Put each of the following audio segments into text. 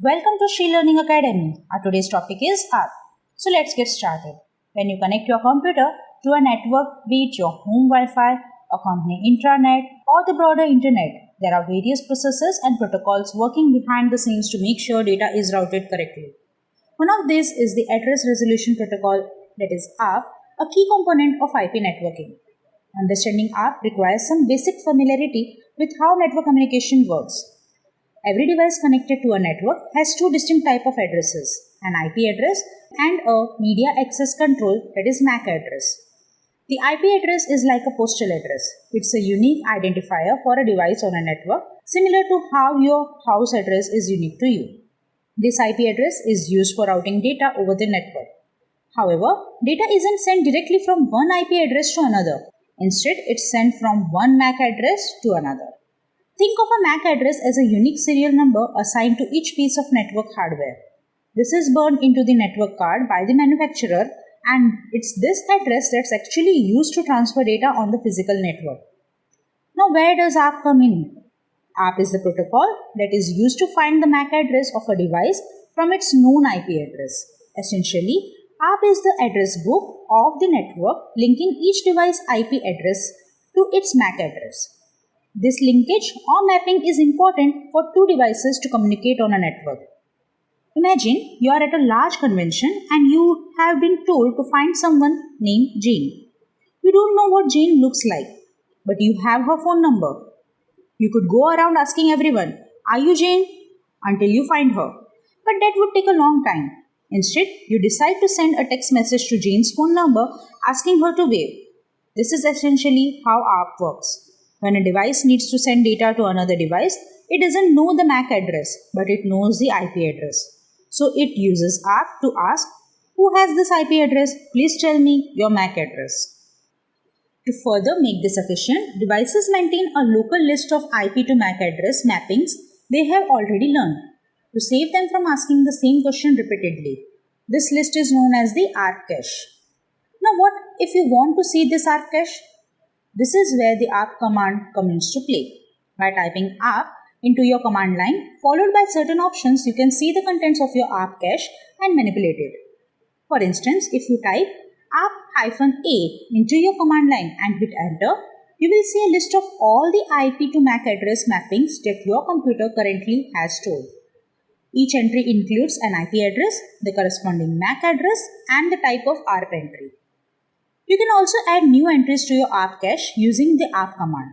Welcome to Shree Learning Academy. Our today's topic is ARP. So let's get started. When you connect your computer to a network, be it your home Wi-Fi, a company intranet, or the broader internet, there are various processes and protocols working behind the scenes to make sure data is routed correctly. One of these is the Address Resolution Protocol, that is ARP, a key component of IP networking. Understanding ARP requires some basic familiarity with how network communication works. Every device connected to a network has two distinct types of addresses, an IP address and a media access control, that is MAC address. The IP address is like a postal address. It's a unique identifier for a device on a network, similar to how your house address is unique to you. This IP address is used for routing data over the network. However, data isn't sent directly from one IP address to another. Instead, it's sent from one MAC address to another. Think of a MAC address as a unique serial number assigned to each piece of network hardware. This is burned into the network card by the manufacturer, and it's this address that's actually used to transfer data on the physical network. Now, where does ARP come in? ARP is the protocol that is used to find the MAC address of a device from its known IP address. Essentially, ARP is the address book of the network linking each device IP address to its MAC address. This linkage or mapping is important for two devices to communicate on a network. Imagine you are at a large convention and you have been told to find someone named Jane. You don't know what Jane looks like, but you have her phone number. You could go around asking everyone, "Are you Jane?" until you find her. But that would take a long time. Instead, you decide to send a text message to Jane's phone number asking her to wave. This is essentially how ARP works. When a device needs to send data to another device, it doesn't know the MAC address, but it knows the IP address. So it uses ARP to ask, "Who has this IP address? Please tell me your MAC address." To further make this efficient, devices maintain a local list of IP to MAC address mappings they have already learned, to save them from asking the same question repeatedly. This list is known as the ARP cache. Now what if you want to see this ARP cache? This is where the ARP command comes into play. By typing ARP into your command line, followed by certain options, you can see the contents of your ARP cache and manipulate it. For instance, if you type ARP-A into your command line and hit enter, you will see a list of all the IP to MAC address mappings that your computer currently has stored. Each entry includes an IP address, the corresponding MAC address, and the type of ARP entry. You can also add new entries to your ARP cache using the ARP command.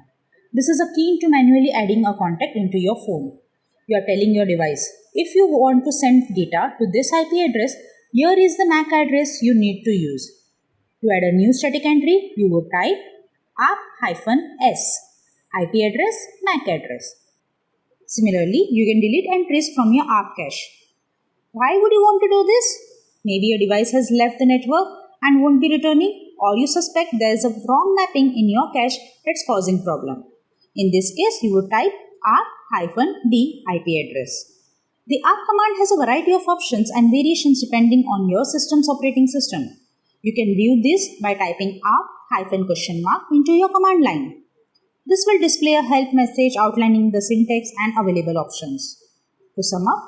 This is akin to manually adding a contact into your phone. You are telling your device, if you want to send data to this IP address, here is the MAC address you need to use. To add a new static entry, you would type ARP-S, IP address, MAC address. Similarly, you can delete entries from your ARP cache. Why would you want to do this? Maybe your device has left the network and won't be returning, or you suspect there is a wrong mapping in your cache that's causing problem. In this case, you would type ARP-D IP address. The ARP command has a variety of options and variations depending on your system's operating system. You can view this by typing ARP-? into your command line. This will display a help message outlining the syntax and available options. To sum up,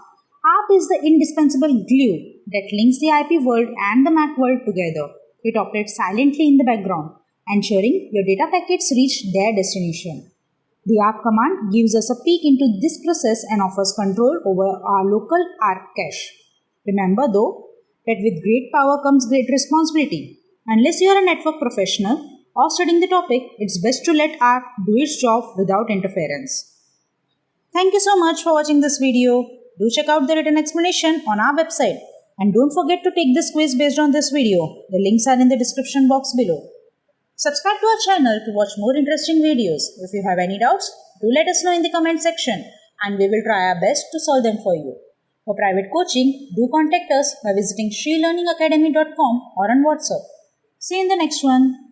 ARP is the indispensable glue that links the IP world and the MAC world together. It operates silently in the background, ensuring your data packets reach their destination. The ARP command gives us a peek into this process and offers control over our local ARP cache. Remember though, that with great power comes great responsibility. Unless you are a network professional or studying the topic, it's best to let ARP do its job without interference. Thank you so much for watching this video. Do check out the written explanation on our website. And don't forget to take this quiz based on this video. The links are in the description box below. Subscribe to our channel to watch more interesting videos. If you have any doubts, do let us know in the comment section and we will try our best to solve them for you. For private coaching, do contact us by visiting shreelearningacademy.com or on WhatsApp. See you in the next one.